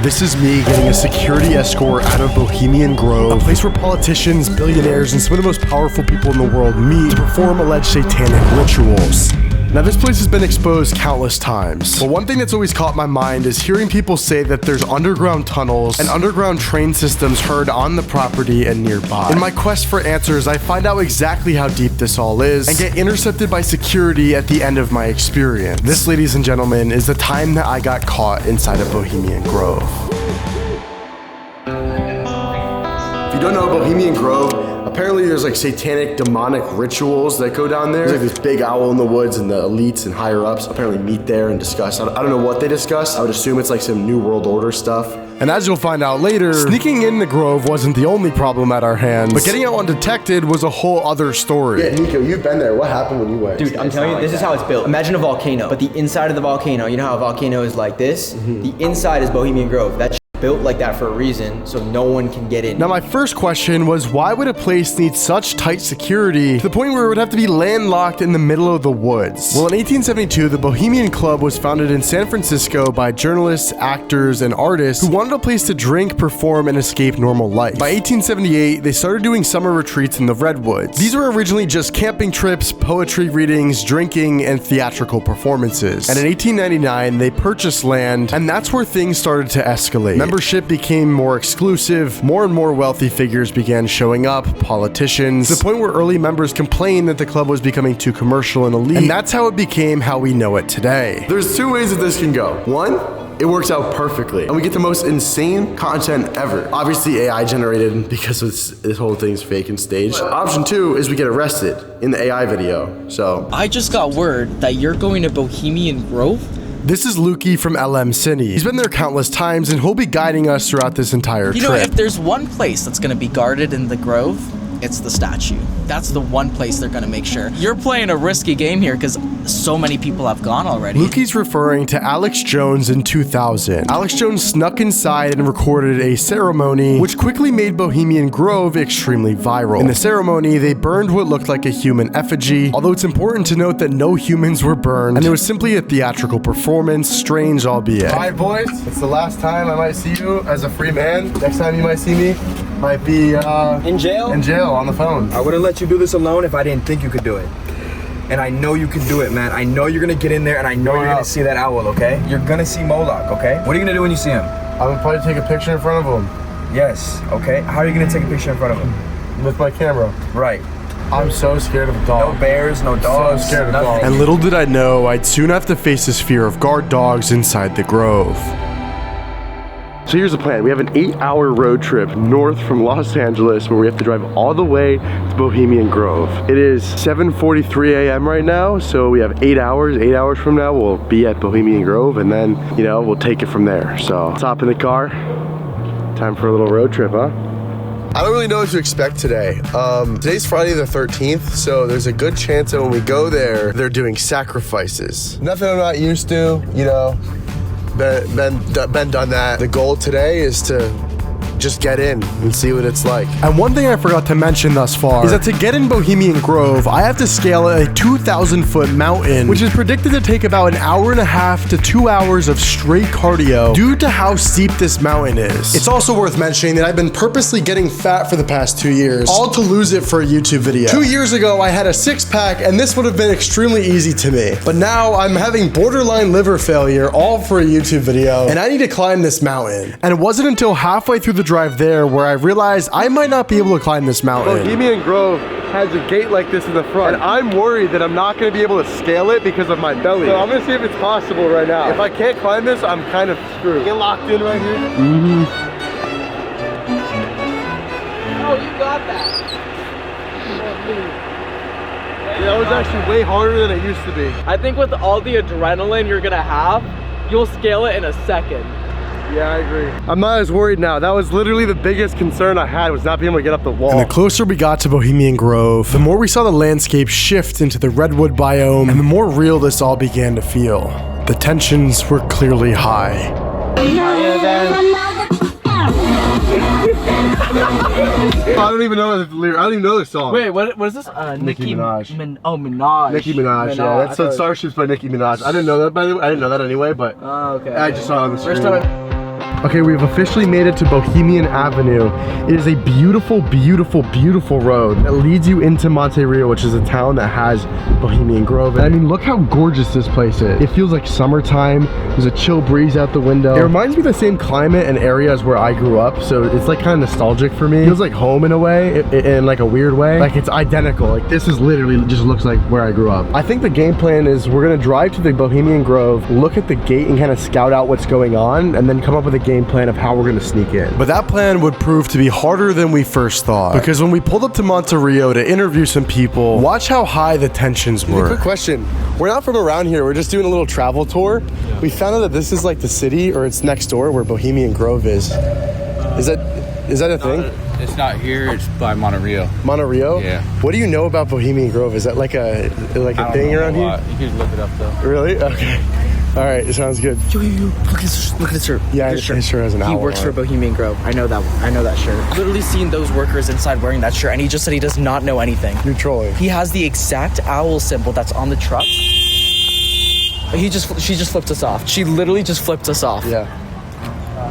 This is me getting a security escort out of Bohemian Grove, a place where politicians, billionaires, and some of the most powerful people in the world meet to perform alleged satanic rituals. Now, this place has been exposed countless times, but one thing that's always caught my mind is hearing people say that there's underground tunnels and underground train systems heard on the property and nearby. In my quest for answers, I find out exactly how deep this all is and get intercepted by security at the end of my experience. This, ladies and gentlemen, is the time that I got caught inside of Bohemian Grove. If you don't know Bohemian Grove, apparently there's like satanic demonic rituals that go down there. There's like this big owl in the woods, and the elites and higher ups apparently meet there and discuss. I don't know what they discuss. I would assume it's like some New World Order stuff. And as you'll find out later, sneaking in the Grove wasn't the only problem at our hands, but getting out undetected was a whole other story. Yeah, Nico, you've been there. What happened when you went? Dude, I'm telling you, this is how it's built. Imagine a volcano, but the inside of the volcano, you know how a volcano is like this? The inside is Bohemian Grove. That's built like that for a reason, so no one can get in. Now, my first question was, why would a place need such tight security to the point where it would have to be landlocked in the middle of the woods? Well, in 1872, the Bohemian Club was founded in San Francisco by journalists, actors, and artists who wanted a place to drink, perform, and escape normal life. By 1878, they started doing summer retreats in the Redwoods. These were originally just camping trips, poetry readings, drinking, and theatrical performances. And in 1899, they purchased land, and that's where things started to escalate. Membership became more exclusive, more and more wealthy figures began showing up, politicians, to the point where early members complained that the club was becoming too commercial and elite, and that's how it became how we know it today. There's two ways that this can go. One, it works out perfectly, and we get the most insane content ever. Obviously AI generated because this whole thing's fake and staged. Option two is we get arrested in the AI video, so. I just got word that you're going to Bohemian Grove? This is Luki from LM City. He's been there countless times, and he'll be guiding us throughout this entire trip. You know, if there's one place that's gonna be guarded in the Grove, it's the statue. That's the one place they're gonna make sure. You're playing a risky game here because so many people have gone already. Luki's referring to Alex Jones in 2000. Alex Jones snuck inside and recorded a ceremony which quickly made Bohemian Grove extremely viral. In the ceremony, they burned what looked like a human effigy, although it's important to note that no humans were burned, and it was simply a theatrical performance, strange albeit. All right, boys, it's the last time I might see you as a free man. Next time you might see me might be in jail? In jail on the phone. I wouldn't let you do this alone if I didn't think you could do it. And I know you can do it, man. I know you're gonna get in there, and I know you're gonna see that owl, okay? You're gonna see Moloch, okay? What are you gonna do when you see him? I'm gonna probably take a picture in front of him. Yes, okay? How are you gonna take a picture in front of him? With my camera. Right. I'm so scared of dogs. No bears, no dogs. So scared of dogs. And little did I know, I'd soon have to face this fear of guard dogs inside the Grove. So here's the plan. We have an 8-hour road trip north from Los Angeles where we have to drive all the way to Bohemian Grove. It is 7:43 a.m. right now, so we have 8 hours. 8 hours from now, we'll be at Bohemian Grove, and then, you know, we'll take it from there. So let's hop in the car. Time for a little road trip, huh? I don't really know what to expect today. Today's Friday the 13th, so there's a good chance that when we go there, they're doing sacrifices. Nothing I'm not used to, you know. Been done that. The goal today is to just get in and see what it's like. And one thing I forgot to mention thus far is that to get in Bohemian Grove, I have to scale a 2,000-foot mountain, which is predicted to take about an hour and a half to 2 hours of straight cardio due to how steep this mountain is. It's also worth mentioning that I've been purposely getting fat for the past 2 years, all to lose it for a YouTube video. 2 years ago, I had a six-pack, and this would have been extremely easy to me. But now I'm having borderline liver failure, all for a YouTube video, and I need to climb this mountain. And it wasn't until halfway through the drive there where I realized I might not be able to climb this mountain. Bohemian Grove has a gate like this in the front, and I'm worried that I'm not going to be able to scale it because of my belly. So I'm going to see if it's possible right now. If I can't climb this, I'm kind of screwed. Get locked in right here. Oh, you got that. Yeah, that was actually way harder than it used to be. I think with all the adrenaline you're gonna have, you'll scale it in a second. Yeah, I agree. I'm not as worried now. That was literally the biggest concern I had, was not being able to get up the wall. And the closer we got to Bohemian Grove, the more we saw the landscape shift into the redwood biome, and the more real this all began to feel. The tensions were clearly high. I don't even know the lyric. I don't even know the song. Wait, what is this? Nicki Minaj. Minaj. Nicki Minaj. Yeah, that's Starships by Nicki Minaj. I didn't know that, by the way. I didn't know that anyway, but okay. I just saw it on the screen. First time Okay, we've officially made it to Bohemian Avenue. It is a beautiful, beautiful, beautiful road that leads you into Monterio, which is a town that has Bohemian Grove. And I mean, look how gorgeous this place is. It feels like summertime. There's a chill breeze out the window. It reminds me of the same climate and area as where I grew up, so it's like kind of nostalgic for me. It feels like home in a way, in like a weird way. Like it's identical. Like this is literally just looks like where I grew up. I think the game plan is we're gonna drive to the Bohemian Grove, look at the gate and kind of scout out what's going on, and then come up with a game plan of how we're gonna sneak in. But that plan would prove to be harder than we first thought, because when we pulled up to Monterio to interview some people, watch how high the tensions were. Quick question, we're not from around here, we're just doing a little travel tour. We found out that this is like the city, or it's next door where Bohemian Grove is. Is that a thing? It's not here, it's by Monterio. Monterio? Yeah. What do you know about Bohemian Grove? Is that like a thing around here? You can look it up though. Really? Okay. All right, it sounds good. Yo, look at this shirt. Yeah, it sure has an owl. He works for Bohemian Grove. I know that shirt. Literally seen those workers inside wearing that shirt, and he just said he does not know anything. You're trolling. He has the exact owl symbol that's on the truck. She just flipped us off. She literally just flipped us off. Yeah.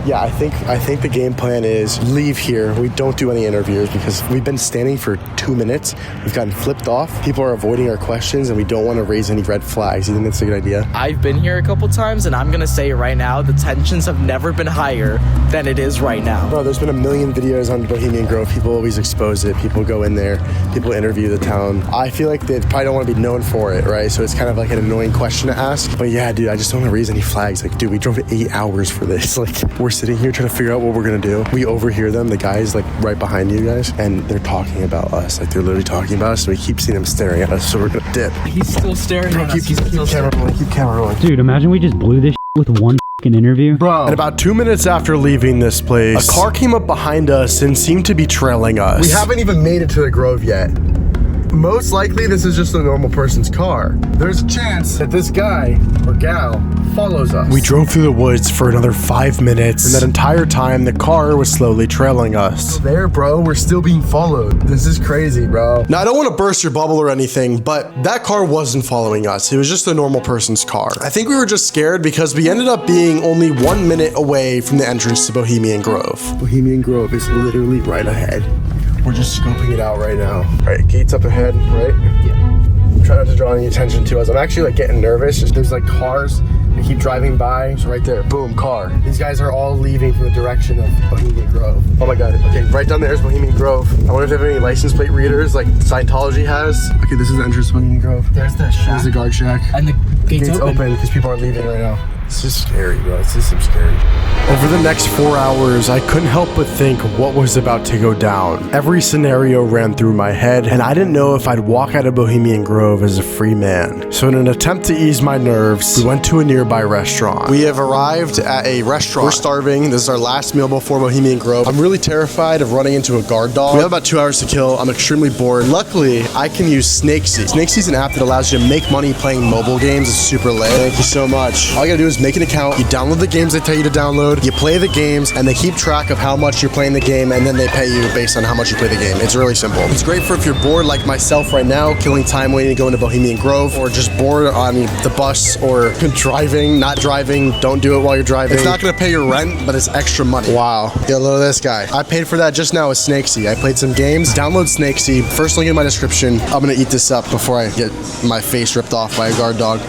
Yeah, I think the game plan is leave here. We don't do any interviews because we've been standing for 2 minutes. We've gotten flipped off. People are avoiding our questions and we don't want to raise any red flags. You think that's a good idea? I've been here a couple times and I'm going to say right now, the tensions have never been higher than it is right now. Bro, there's been a million videos on Bohemian Grove. People always expose it. People go in there. People interview the town. I feel like they probably don't want to be known for it, right? So it's kind of like an annoying question to ask. But yeah, dude, I just don't want to raise any flags. Like, dude, we drove 8 hours for this. Like, we're sitting here trying to figure out what we're gonna do. We overhear them, the guys like right behind you guys, and they're talking about us. Like they're literally talking about us, so we keep seeing them staring at us, so we're gonna dip. He's still staring at us. Keep camera rolling. Dude, imagine we just blew this with one fucking interview. Bro. And about 2 minutes after leaving this place, a car came up behind us and seemed to be trailing us. We haven't even made it to the Grove yet. Most likely this is just a normal person's car. There's a chance that this guy or gal follows us. We drove through the woods for another 5 minutes, and that entire time the car was slowly trailing us. There, bro, we're still being followed. This is crazy, bro. Now, I don't want to burst your bubble or anything, but that car wasn't following us. It was just a normal person's car. I think we were just scared because we ended up being only 1 minute away from the entrance to Bohemian Grove. Bohemian Grove is literally right ahead. We're just scoping it out right now. All right, gates up ahead, right? Yeah. Try not to draw any attention to us. I'm actually like getting nervous. There's like cars that keep driving by. It's right there, boom, car. These guys are all leaving from the direction of Bohemian Grove. Oh my God, okay, right down there is Bohemian Grove. I wonder if they have any license plate readers like Scientology has. Okay, this is the entrance to Bohemian Grove. There's the shack. There's the guard shack. And the gate's open because people are leaving right now. This is scary, bro. This is some scary. Over the next 4 hours, I couldn't help but think what was about to go down. Every scenario ran through my head, and I didn't know if I'd walk out of Bohemian Grove as a free man. So in an attempt to ease my nerves, we went to a nearby restaurant. We have arrived at a restaurant. We're starving. This is our last meal before Bohemian Grove. I'm really terrified of running into a guard dog. We have about 2 hours to kill. I'm extremely bored. Luckily, I can use Snakesy. Snakesy is an app that allows you to make money playing mobile games. It's super lit. Thank you so much. All you gotta do is make an account. You download the games they tell you to download. You play the games, and they keep track of how much you're playing the game, and then they pay you based on how much you play the game. It's really simple. It's great for if you're bored like myself right now, killing time waiting to go into Bohemian Grove, or just bored on the bus or driving, not driving. Don't do it while you're driving. It's not gonna pay your rent, but it's extra money. Wow. Yo, look at this guy. I paid for that just now with Snakesy. I played some games. Download Snakesy. First link in my description. I'm gonna eat this up before I get my face ripped off by a guard dog.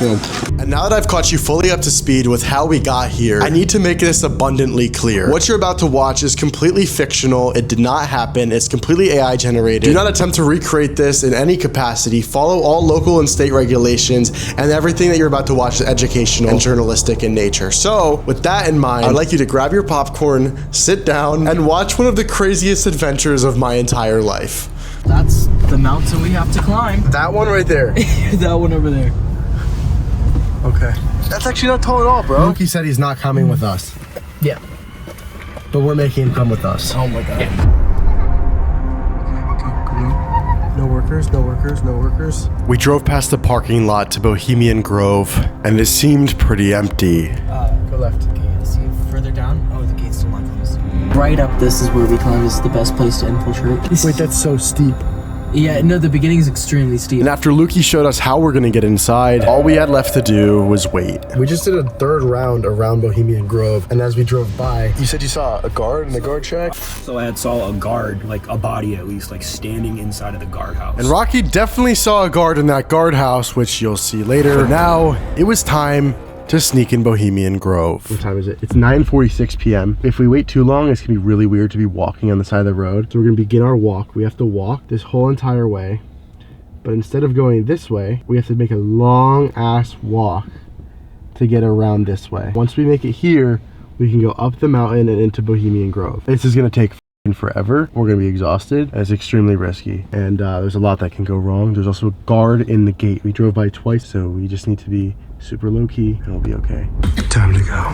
And now that I've caught you fully up to speed with how we got here, I need to make this abundantly clear. What you're about to watch is completely fictional. It did not happen. It's completely AI generated. Do not attempt to recreate this in any capacity. Follow all local and state regulations, and everything that you're about to watch is educational and journalistic in nature. So, with that in mind, I'd like you to grab your popcorn, sit down, and watch one of the craziest adventures of my entire life. That's the mountain we have to climb. That one right there. That one over there. Okay. That's actually not tall at all, bro. Luki said he's not coming with us. Yeah. But we're making him come with us. Oh my God. Yeah. No workers, no workers, no workers. We drove past the parking lot to Bohemian Grove, and it seemed pretty empty. Go left. Okay, see further down? Oh, the gate's still not closed. Right up, this is where we climb. This is the best place to infiltrate. Wait, that's so steep. Yeah, no, the beginning is extremely steep. And after Luki showed us how we're gonna get inside, all we had left to do was wait. We just did a third round around Bohemian Grove, and as we drove by, you said you saw a guard in the guard shack? So I saw a guard, like a body at least, like standing inside of the guardhouse. And Rocky definitely saw a guard in that guardhouse, which you'll see later. For now, it was time to sneak in Bohemian Grove. What time is it? It's 9:46 p.m. If we wait too long, it's gonna be really weird to be walking on the side of the road. So we're gonna begin our walk. We have to walk this whole entire way. But instead of going this way, we have to make a long ass walk to get around this way. Once we make it here, we can go up the mountain and into Bohemian Grove. This is gonna take forever. We're gonna be exhausted, and it's extremely risky, and there's a lot that can go wrong. There's also a guard in the gate. We drove by twice, so we just need to be super low-key and we'll be okay. Time to go.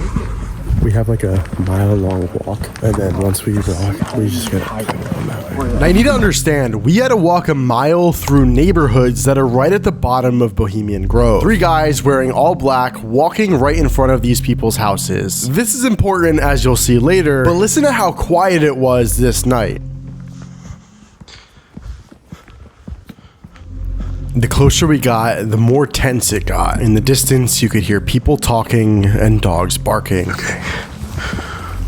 We have like a mile-long walk, and then once we walk, we just gotta go on that way. Now you need to understand, we had to walk a mile through neighborhoods that are right at the bottom of Bohemian Grove. 3 guys wearing all black, walking right in front of these people's houses. This is important, as you'll see later, but listen to how quiet it was this night. The closer we got, the more tense it got. In the distance, you could hear people talking and dogs barking. Okay,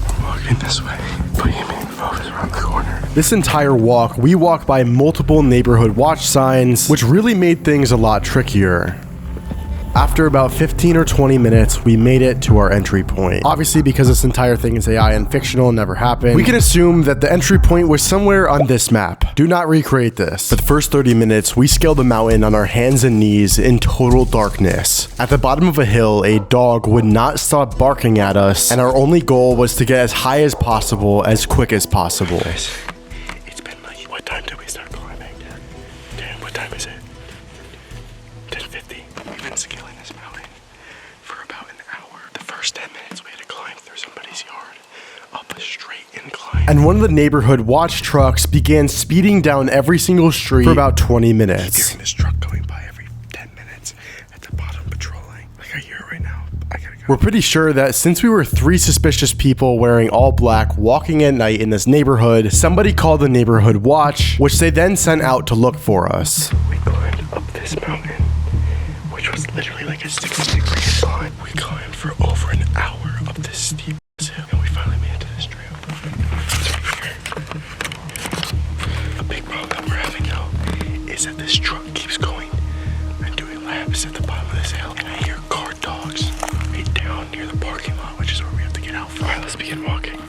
we're walking this way. Bohemian Grove is around the corner. This entire walk, we walked by multiple neighborhood watch signs, which really made things a lot trickier. After about 15 or 20 minutes, we made it to our entry point. Obviously, because this entire thing is AI and fictional and never happened, we can assume that the entry point was somewhere on this map. Do not recreate this. For the first 30 minutes, we scaled the mountain on our hands and knees in total darkness. At the bottom of a hill, a dog would not stop barking at us, and our only goal was to get as high as possible, as quick as possible. Guys, it's been like, what time did we start climbing? Damn, what time is it? 10:50. We've been scaling this mountain for about an hour. The first 10 minutes we had to climb through somebody's yard up a straight incline. And one of the neighborhood watch trucks began speeding down every single street for about 20 minutes. Keep hearing this truck going by every 10 minutes at the bottom patrolling. Like I hear it right now. I gotta go. We're pretty sure that since we were 3 suspicious people wearing all black walking at night in this neighborhood, somebody called the neighborhood watch, which they then sent out to look for us. We climbed up this mountain, which was literally like a 60-degree incline. We climbed for over an hour up this steep hill, and we finally made it to this trail. It's right here. A big problem that we're having now is that this truck keeps going and doing laps at the bottom of this hill, and I hear guard dogs right down near the parking lot, which is where we have to get out. All right, let's begin walking.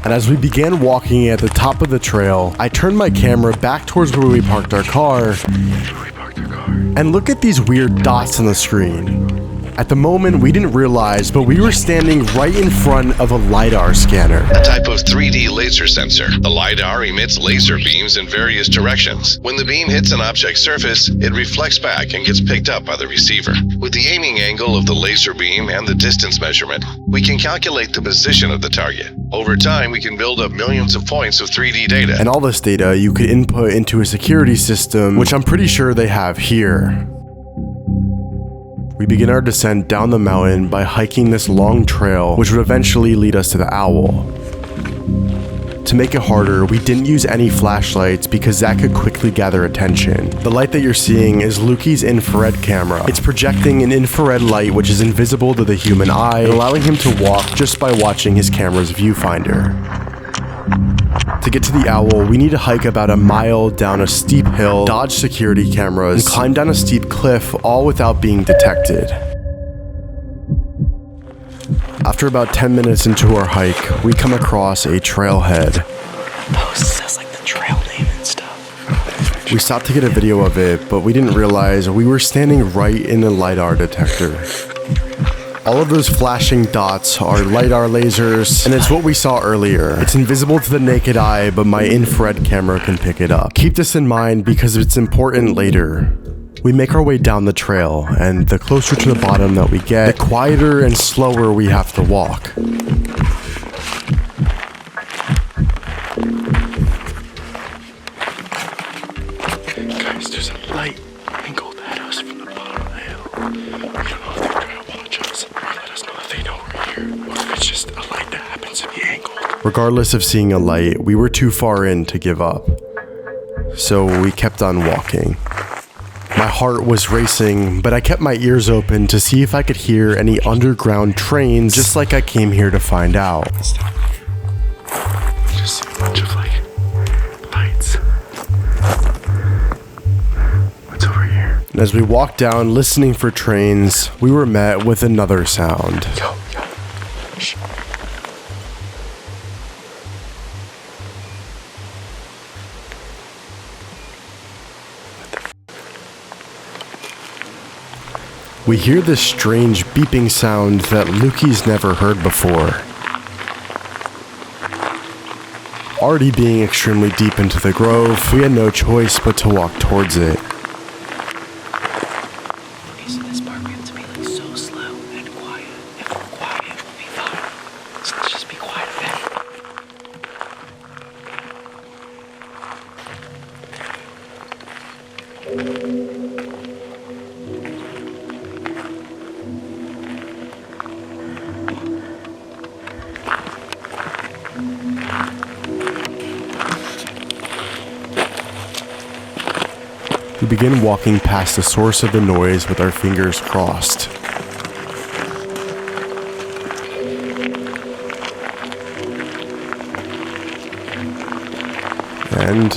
And as we began walking at the top of the trail, I turned my camera back towards where we parked our car. And look at these weird dots on the screen. At the moment, we didn't realize, but we were standing right in front of a LiDAR scanner. A type of 3D laser sensor. The LiDAR emits laser beams in various directions. When the beam hits an object's surface, it reflects back and gets picked up by the receiver. With the aiming angle of the laser beam and the distance measurement, we can calculate the position of the target. Over time, we can build up millions of points of 3D data. And all this data you could input into a security system, which I'm pretty sure they have here. We begin our descent down the mountain by hiking this long trail, which would eventually lead us to the owl. To make it harder, we didn't use any flashlights because that could quickly gather attention. The light that you're seeing is Luki's infrared camera. It's projecting an infrared light which is invisible to the human eye, allowing him to walk just by watching his camera's viewfinder. To get to the owl, we need to hike about a mile down a steep hill, dodge security cameras, and climb down a steep cliff, all without being detected. After about 10 minutes into our hike, we come across a trailhead. Oh, it says like the trail name and stuff. We stopped to get a video of it, but we didn't realize we were standing right in a LiDAR detector. All of those flashing dots are LiDAR lasers, and it's what we saw earlier. It's invisible to the naked eye, but my infrared camera can pick it up. Keep this in mind because it's important later. We make our way down the trail, and the closer to the bottom that we get, the quieter and slower we have to walk. Guys, there's a light angled at us from the bottom of the hill. We don't know if they're trying to watch us, or let us know if they know we're here, or if it's just a light that happens to be angled. Regardless of seeing a light, we were too far in to give up. so we kept on walking. My heart was racing, but I kept my ears open to see if I could hear any underground trains, just like I came here to find out. Just see a bunch of like lights. What's over here? And as we walked down listening for trains, we were met with another sound. Yo. Shh. We hear this strange beeping sound that Luki's never heard before. Already being extremely deep into the grove, we had no choice but to walk towards it. Okay, so this part we have to be like so slow and quiet. If we're quiet, we'll be fine. So let's just be quiet, okay? We begin walking past the source of the noise with our fingers crossed. And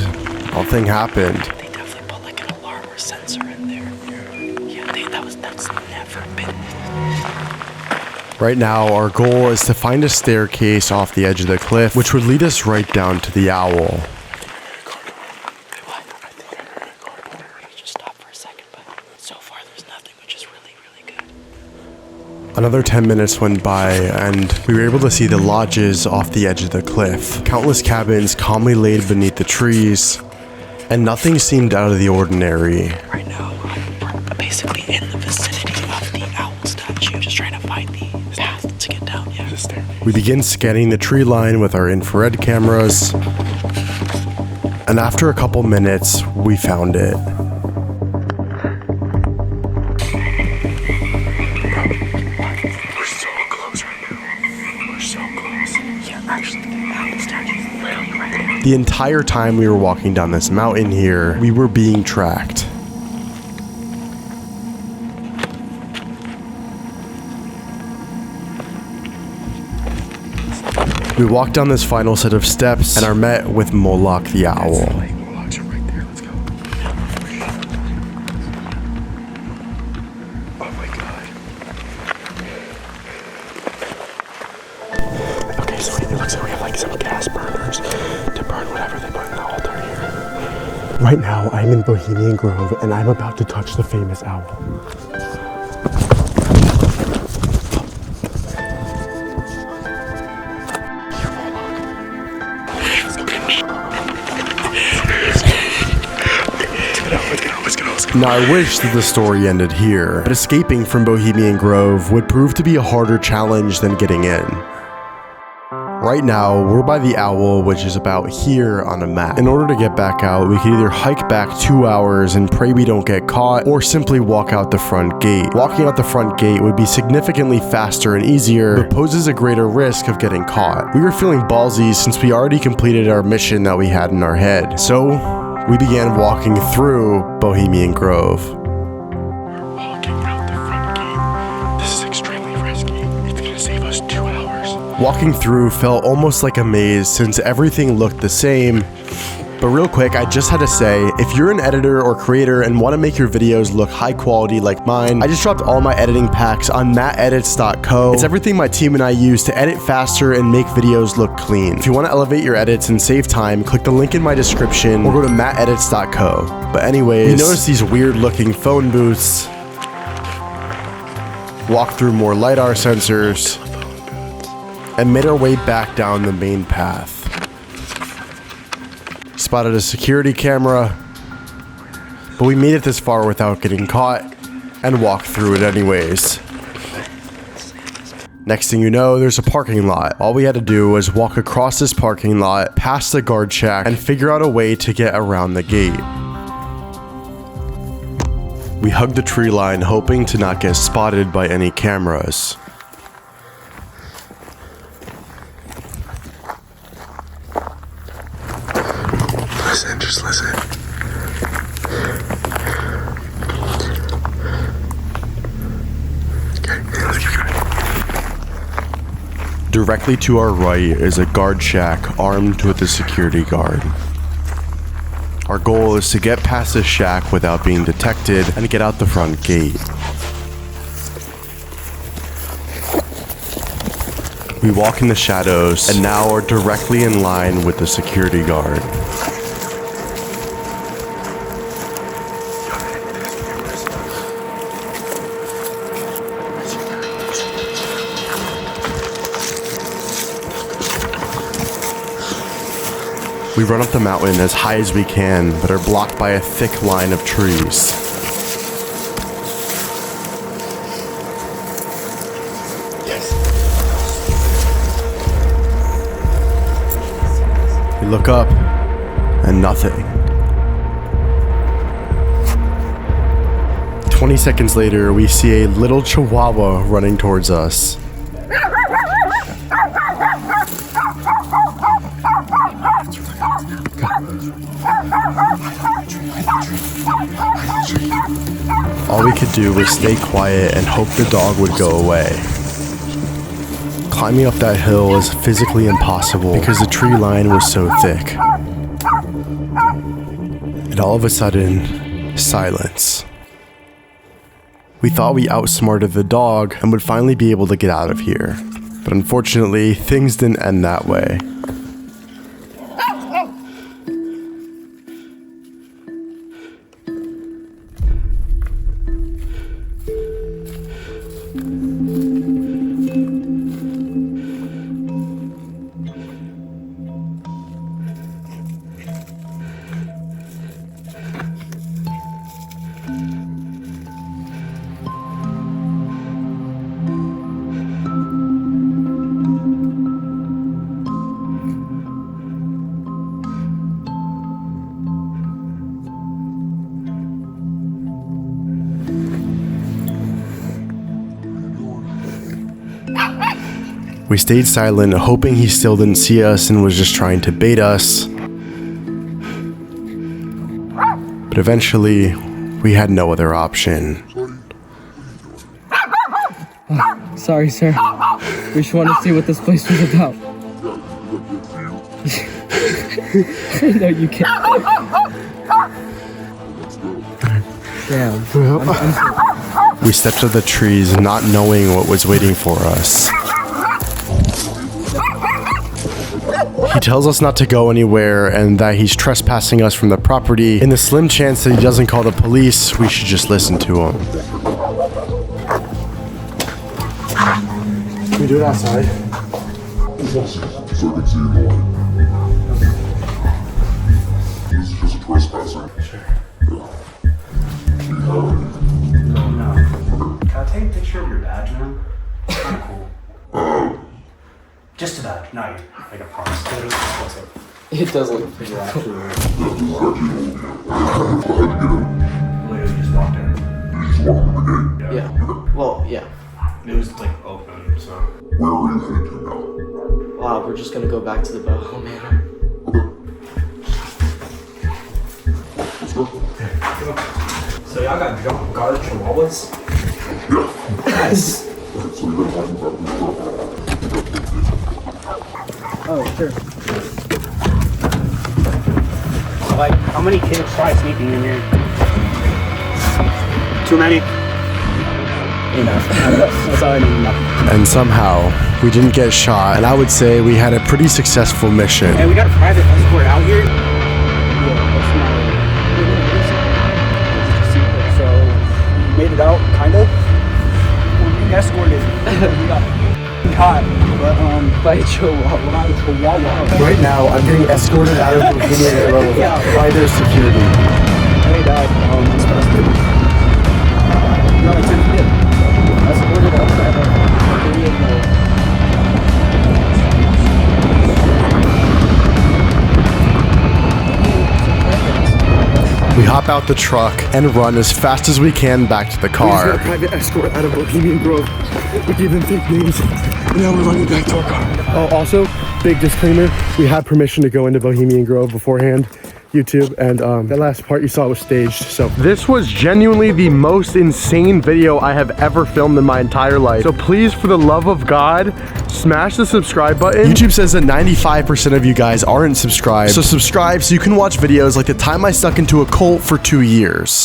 nothing happened. They definitely put like an alarm or sensor in there. Yeah, that's never been. Right now, our goal is to find a staircase off the edge of the cliff, which would lead us right down to the owl. Another 10 minutes went by, and we were able to see the lodges off the edge of the cliff. Countless cabins calmly laid beneath the trees, and nothing seemed out of the ordinary. Right now, we're basically in the vicinity of the owl statue, just trying to find the path to get down. Yeah. We begin scanning the tree line with our infrared cameras, and after a couple minutes, we found it. The entire time we were walking down this mountain here, we were being tracked. We walked down this final set of steps and are met with Moloch the owl. Okay, so it looks like we have like some gas burners to burn whatever they put in the altar here. Right now, I'm in Bohemian Grove and I'm about to touch the famous owl. Now, I wish that the story ended here, but escaping from Bohemian Grove would prove to be a harder challenge than getting in. Right now, we're by the owl, which is about here on a map. In order to get back out, we could either hike back 2 hours and pray we don't get caught, or simply walk out the front gate. Walking out the front gate would be significantly faster and easier, but poses a greater risk of getting caught. We were feeling ballsy since we already completed our mission that we had in our head. So, we began walking through Bohemian Grove. We're walking out the front gate. This is extremely risky. It's gonna save us 2 hours. Walking through felt almost like a maze since everything looked the same. But real quick, I just had to say, if you're an editor or creator and want to make your videos look high quality like mine, I just dropped all my editing packs on matedits.co. It's everything my team and I use to edit faster and make videos look clean. If you want to elevate your edits and save time, click the link in my description or go to matedits.co. But anyways, we noticed these weird looking phone booths, walked through more LiDAR sensors, and made our way back down the main path. Spotted a security camera, but we made it this far without getting caught and walked through it anyways. Next thing you know, there's a parking lot. All we had to do was walk across this parking lot, past the guard shack, and figure out a way to get around the gate. We hugged the tree line, hoping to not get spotted by any cameras. Listen, just listen. Directly to our right is a guard shack armed with a security guard. Our goal is to get past this shack without being detected and get out the front gate. We walk in the shadows and now are directly in line with the security guard. We run up the mountain as high as we can, but are blocked by a thick line of trees. We look up, and nothing. 20 seconds later, we see a little chihuahua running towards us. All we could do was stay quiet and hope the dog would go away. Climbing up that hill was physically impossible because the tree line was so thick. And all of a sudden, silence. We thought we outsmarted the dog and would finally be able to get out of here. But unfortunately, things didn't end that way. We stayed silent, hoping he still didn't see us and was just trying to bait us. But eventually, we had no other option. Sorry, sir. We just wanted to see what this place was about. No, you can't. Damn. We stepped to the trees, not knowing what was waiting for us. He tells us not to go anywhere and that he's trespassing us from the property. In the slim chance that he doesn't call the police, we should just listen to him. Can we do it outside? So I can see in the light. This is just trespassing. Sure. No. Can I take a picture of your badge, man? It's kind of cool. Just a badge, not like a promise. What's up? It does look pretty Literally just walked in. Yeah. Well, yeah. It was like open, so. Where are you headed to now? Wow, we're just gonna go back to the Bohemian. Let's go. So y'all got guard chihuahuas? Yeah. Yes. So you've been talking about this stuff. Oh, sure. Like, how many kids try sneaking in here? Too many? Enough. That's all I need to know. And somehow, we didn't get shot, and I would say we had a pretty successful mission. Hey, we got a private escort out here. So, you made it out, kind of? We're being escorted. We got caught, but By a chihuahua. Right now, I'm getting escorted out of Bohemian Grove by their security. hey, Dad, I'm supposed to. You're only 10 feet. Escorted outside of Bohemian Grove. We hop out the truck and run as fast as we can back to the car. We just got a private escort out of Bohemian Grove. We gave them fake names. And now we're running back to our car. Oh, also, big disclaimer, we had permission to go into Bohemian Grove beforehand. YouTube, and that last part you saw was staged. So this was genuinely the most insane video I have ever filmed in my entire life. So please, for the love of God, smash the subscribe button. YouTube says that 95% of you guys aren't subscribed. So subscribe so you can watch videos like the time I stuck into a cult for 2 years.